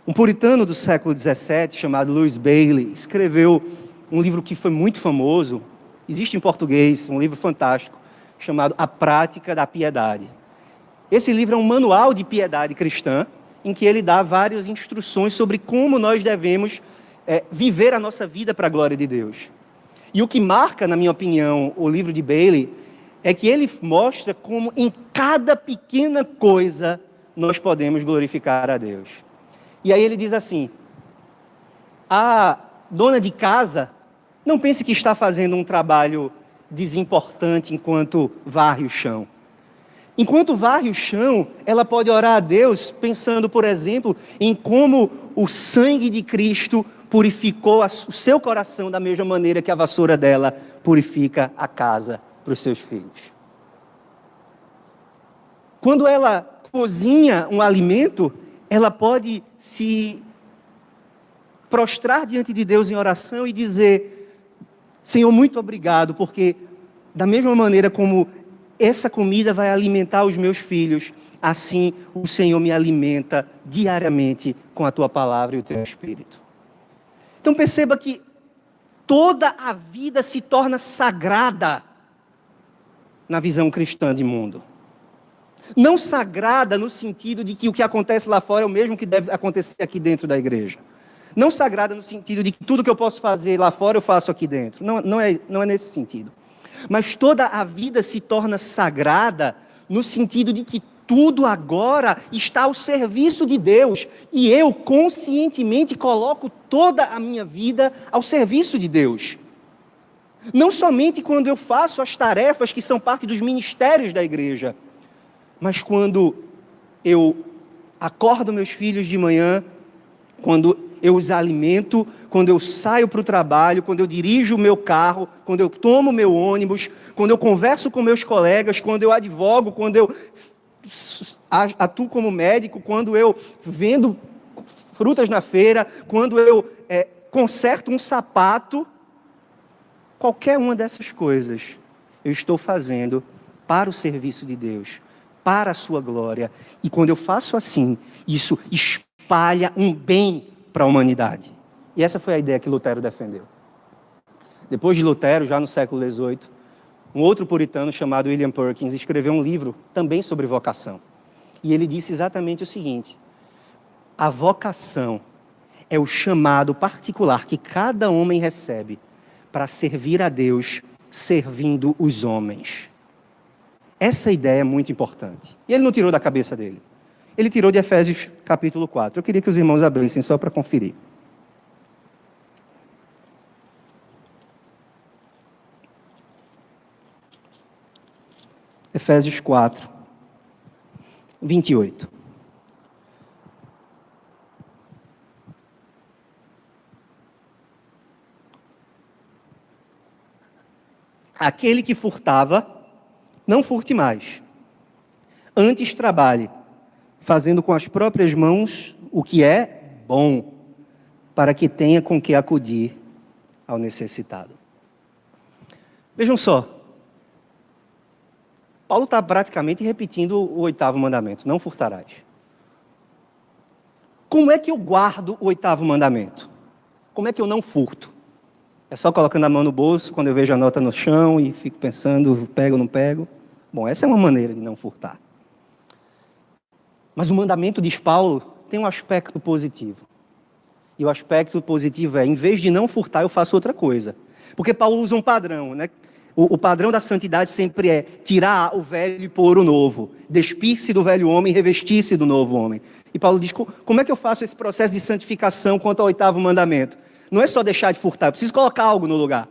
Um puritano do século XVII, chamado Louis Bailey, escreveu um livro que foi muito famoso, existe em português, um livro fantástico, chamado A Prática da Piedade. Esse livro é um manual de piedade cristã, em que ele dá várias instruções sobre como nós devemos viver a nossa vida para a glória de Deus. E o que marca, na minha opinião, o livro de Bailey, é que ele mostra como em cada pequena coisa nós podemos glorificar a Deus. E aí ele diz assim: a dona de casa não pense que está fazendo um trabalho desimportante enquanto varre o chão. Enquanto varre o chão, ela pode orar a Deus pensando, por exemplo, em como o sangue de Cristo purificou o seu coração da mesma maneira que a vassoura dela purifica a casa para os seus filhos. Quando ela cozinha um alimento, ela pode se prostrar diante de Deus em oração e dizer: Senhor, muito obrigado, porque da mesma maneira como essa comida vai alimentar os meus filhos, assim o Senhor me alimenta diariamente com a Tua palavra e o Teu Espírito. Então perceba que toda a vida se torna sagrada na visão cristã de mundo. Não sagrada no sentido de que o que acontece lá fora é o mesmo que deve acontecer aqui dentro da igreja. Não sagrada no sentido de que tudo que eu posso fazer lá fora eu faço aqui dentro. Não é nesse sentido. Mas toda a vida se torna sagrada no sentido de que tudo agora está ao serviço de Deus. E eu conscientemente coloco toda a minha vida ao serviço de Deus. Não somente quando eu faço as tarefas que são parte dos ministérios da igreja, mas quando eu acordo meus filhos de manhã, quando eu os alimento, quando eu saio para o trabalho, quando eu dirijo o meu carro, quando eu tomo o meu ônibus, quando eu converso com meus colegas, quando eu advogo, quando eu atuo como médico, quando eu vendo frutas na feira, quando eu conserto um sapato, qualquer uma dessas coisas eu estou fazendo para o serviço de Deus, para a sua glória. E quando eu faço assim, isso espalha um bem para a humanidade. E essa foi a ideia que Lutero defendeu. Depois de Lutero, já no século XVIII, um outro puritano chamado William Perkins escreveu um livro também sobre vocação. E ele disse exatamente o seguinte: a vocação é o chamado particular que cada homem recebe para servir a Deus, servindo os homens. Essa ideia é muito importante. E ele não tirou da cabeça dele. Ele tirou de Efésios capítulo 4. Eu queria que os irmãos abrissem só para conferir. Efésios 4, 28. Aquele que furtava, não furte mais. Antes trabalhe, fazendo com as próprias mãos o que é bom, para que tenha com que acudir ao necessitado. Vejam só, Paulo está praticamente repetindo o 8º mandamento, não furtarás. Como é que eu guardo o 8º mandamento? Como é que eu não furto? É só colocando a mão no bolso, quando eu vejo a nota no chão e fico pensando, pego ou não pego? Bom, essa é uma maneira de não furtar. Mas o mandamento, diz Paulo, tem um aspecto positivo. E o aspecto positivo é, em vez de não furtar, eu faço outra coisa. Porque Paulo usa um padrão, né? O padrão da santidade sempre é tirar o velho e pôr o novo. Despir-se do velho homem e revestir-se do novo homem. E Paulo diz, como é que eu faço esse processo de santificação quanto ao 8º mandamento? Não é só deixar de furtar, eu preciso colocar algo no lugar.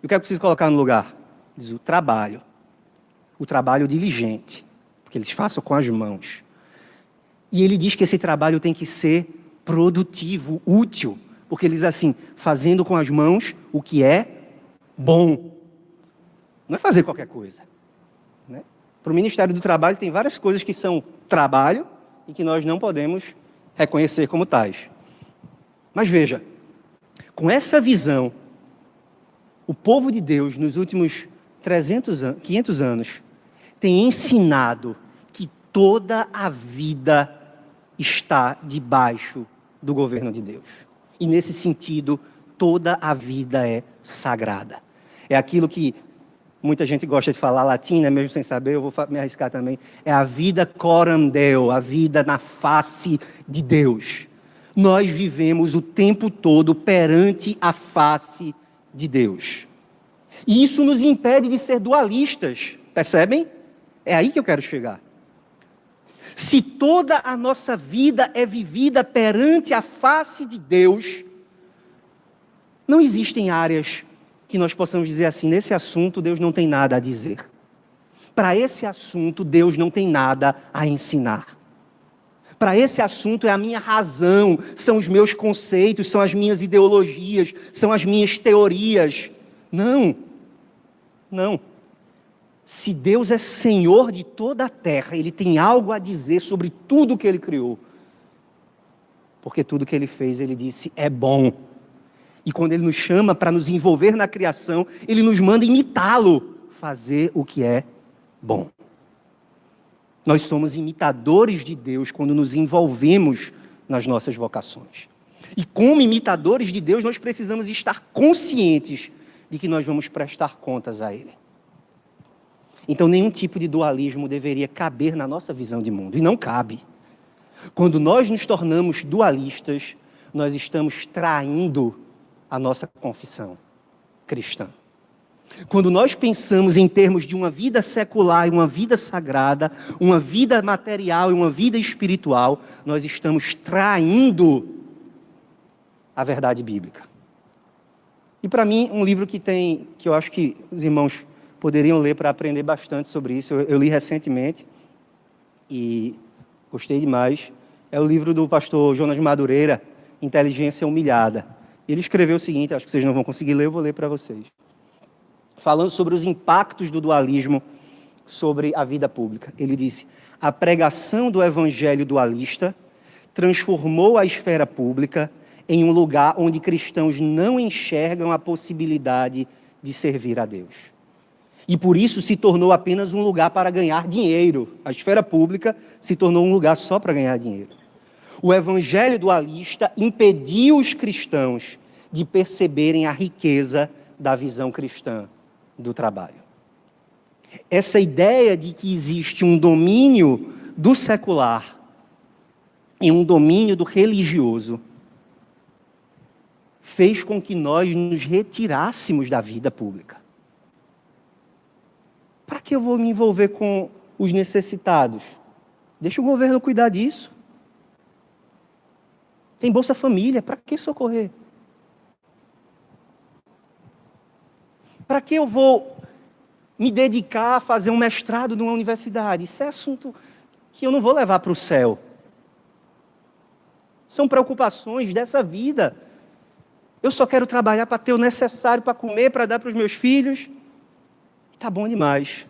E o que é que eu preciso colocar no lugar? Diz o trabalho. O trabalho diligente, porque eles façam com as mãos. E ele diz que esse trabalho tem que ser produtivo, útil, porque ele diz assim, fazendo com as mãos o que é bom. Não é fazer qualquer coisa. Né? Para o Ministério do Trabalho tem várias coisas que são trabalho e que nós não podemos reconhecer como tais. Mas veja, com essa visão, o povo de Deus nos últimos 500 anos tem ensinado que toda a vida está debaixo do governo de Deus. E nesse sentido, toda a vida é sagrada. É aquilo que muita gente gosta de falar latim, né? Mesmo sem saber, eu vou me arriscar também. É a vida coram Deo, a vida na face de Deus. Nós vivemos o tempo todo perante a face de Deus. E isso nos impede de ser dualistas, percebem? É aí que eu quero chegar. Se toda a nossa vida é vivida perante a face de Deus, não existem áreas que nós possamos dizer assim, nesse assunto Deus não tem nada a dizer. Para esse assunto Deus não tem nada a ensinar. Para esse assunto é a minha razão, são os meus conceitos, são as minhas ideologias, são as minhas teorias. Não, não. Se Deus é Senhor de toda a terra, Ele tem algo a dizer sobre tudo que Ele criou. Porque tudo que Ele fez, Ele disse, é bom. E quando Ele nos chama para nos envolver na criação, Ele nos manda imitá-lo, fazer o que é bom. Nós somos imitadores de Deus quando nos envolvemos nas nossas vocações. E como imitadores de Deus, nós precisamos estar conscientes de que nós vamos prestar contas a Ele. Então, nenhum tipo de dualismo deveria caber na nossa visão de mundo. E não cabe. Quando nós nos tornamos dualistas, nós estamos traindo a nossa confissão cristã. Quando nós pensamos em termos de uma vida secular e uma vida sagrada, uma vida material e uma vida espiritual, nós estamos traindo a verdade bíblica. E para mim, um livro que eu acho que os irmãos poderiam ler para aprender bastante sobre isso, eu li recentemente e gostei demais, é o livro do pastor Jonas Madureira, Inteligência Humilhada. Ele escreveu o seguinte, acho que vocês não vão conseguir ler, eu vou ler para vocês. Falando sobre os impactos do dualismo sobre a vida pública. Ele disse, a pregação do evangelho dualista transformou a esfera pública em um lugar onde cristãos não enxergam a possibilidade de servir a Deus. E por isso se tornou apenas um lugar para ganhar dinheiro. A esfera pública se tornou um lugar só para ganhar dinheiro. O evangelho dualista impediu os cristãos de perceberem a riqueza da visão cristã do trabalho. Essa ideia de que existe um domínio do secular e um domínio do religioso fez com que nós nos retirássemos da vida pública. Para que eu vou me envolver com os necessitados? Deixa o governo cuidar disso. Tem Bolsa Família, para que socorrer? Para que eu vou me dedicar a fazer um mestrado numa universidade? Isso é assunto que eu não vou levar para o céu. São preocupações dessa vida. Eu só quero trabalhar para ter o necessário para comer, para dar para os meus filhos. Tá bom demais.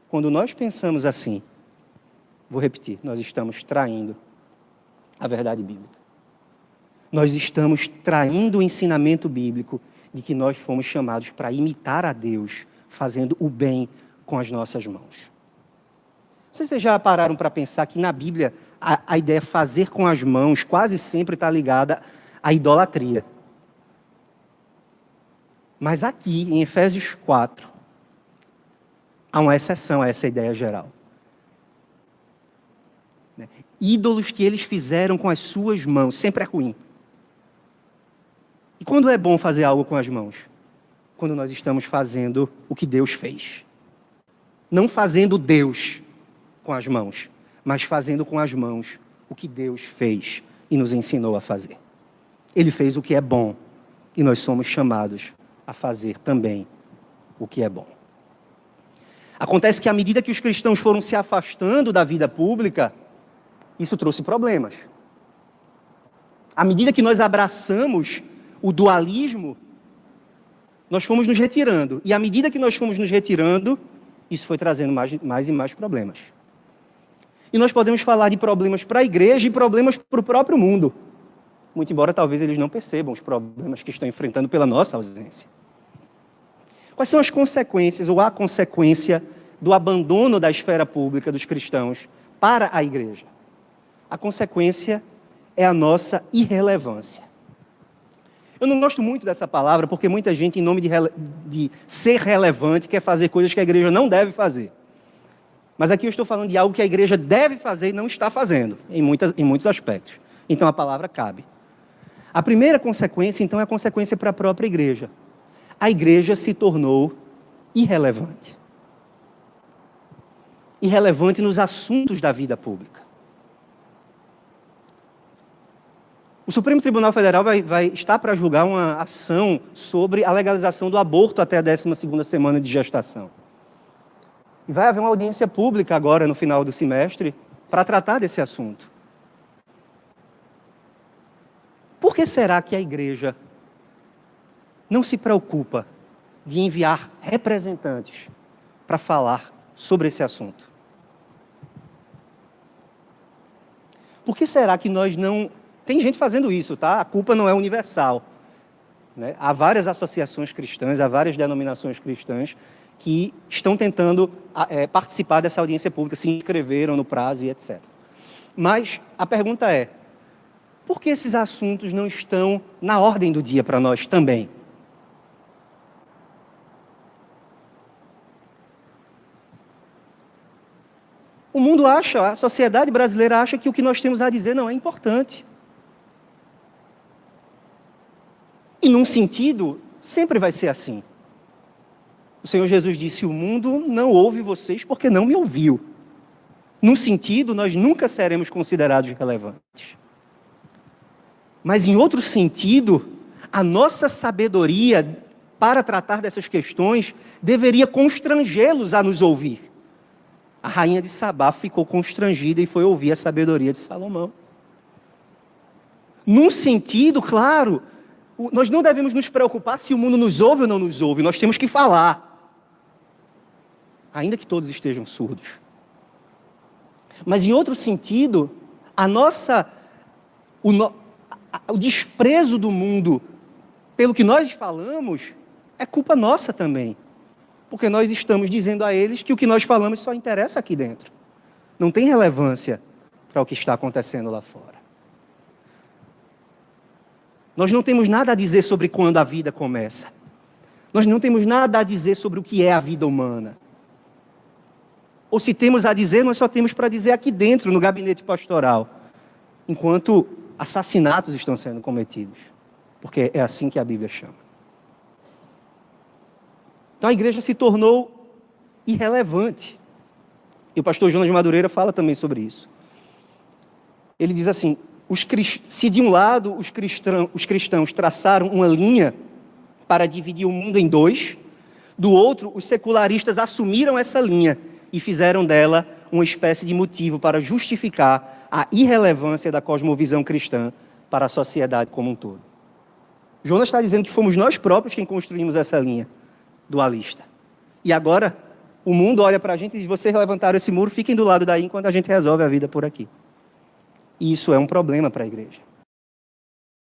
Quando nós pensamos assim, vou repetir, nós estamos traindo a verdade bíblica. Nós estamos traindo o ensinamento bíblico de que nós fomos chamados para imitar a Deus, fazendo o bem com as nossas mãos. Não sei se vocês já pararam para pensar que na Bíblia a ideia fazer com as mãos quase sempre está ligada à idolatria. Mas aqui, em Efésios 4, há uma exceção a essa ideia geral. Ídolos que eles fizeram com as suas mãos, sempre é ruim. E quando é bom fazer algo com as mãos? Quando nós estamos fazendo o que Deus fez. Não fazendo Deus com as mãos, mas fazendo com as mãos o que Deus fez e nos ensinou a fazer. Ele fez o que é bom e nós somos chamados a fazer também o que é bom. Acontece que à medida que os cristãos foram se afastando da vida pública, isso trouxe problemas. À medida que nós abraçamos o dualismo, nós fomos nos retirando. E à medida que nós fomos nos retirando, isso foi trazendo mais e mais problemas. E nós podemos falar de problemas para a igreja e problemas para o próprio mundo. Muito embora talvez eles não percebam os problemas que estão enfrentando pela nossa ausência. Quais são as consequências ou a consequência do abandono da esfera pública dos cristãos para a igreja? A consequência é a nossa irrelevância. Eu não gosto muito dessa palavra porque muita gente, em nome de ser relevante, quer fazer coisas que a igreja não deve fazer. Mas aqui eu estou falando de algo que a igreja deve fazer e não está fazendo, em muitos aspectos. Então a palavra cabe. A primeira consequência, então, é a consequência para a própria igreja. A igreja se tornou irrelevante. Irrelevante nos assuntos da vida pública. O Supremo Tribunal Federal vai estar para julgar uma ação sobre a legalização do aborto até a 12ª semana de gestação. E vai haver uma audiência pública agora, no final do semestre, para tratar desse assunto. Por que será que a igreja não se preocupa de enviar representantes para falar sobre esse assunto? Por que será que nós não... Tem gente fazendo isso, tá? A culpa não é universal, né? Há várias associações cristãs, há várias denominações cristãs que estão tentando participar dessa audiência pública, se inscreveram no prazo e etc. Mas a pergunta é, por que esses assuntos não estão na ordem do dia para nós também? O mundo acha, a sociedade brasileira acha que o que nós temos a dizer não é importante. E num sentido, sempre vai ser assim. O Senhor Jesus disse, o mundo não ouve vocês porque não me ouviu. Num sentido, nós nunca seremos considerados relevantes. Mas em outro sentido, a nossa sabedoria para tratar dessas questões deveria constrangê-los a nos ouvir. A rainha de Sabá ficou constrangida e foi ouvir a sabedoria de Salomão. Num sentido, claro, nós não devemos nos preocupar se o mundo nos ouve ou não nos ouve, nós temos que falar, ainda que todos estejam surdos. Mas em outro sentido, o desprezo do mundo pelo que nós falamos é culpa nossa também. Porque nós estamos dizendo a eles que o que nós falamos só interessa aqui dentro. Não tem relevância para o que está acontecendo lá fora. Nós não temos nada a dizer sobre quando a vida começa. Nós não temos nada a dizer sobre o que é a vida humana. Ou se temos a dizer, nós só temos para dizer aqui dentro, no gabinete pastoral, enquanto assassinatos estão sendo cometidos. Porque é assim que a Bíblia chama. Então a igreja se tornou irrelevante. E o pastor Jonas Madureira fala também sobre isso. Ele diz assim, se de um lado os cristãos traçaram uma linha para dividir o mundo em dois, do outro os secularistas assumiram essa linha e fizeram dela uma espécie de motivo para justificar a irrelevância da cosmovisão cristã para a sociedade como um todo. Jonas está dizendo que fomos nós próprios quem construímos essa linha dualista. E agora, o mundo olha para a gente e diz, vocês levantaram esse muro, fiquem do lado daí enquanto a gente resolve a vida por aqui. E isso é um problema para a igreja.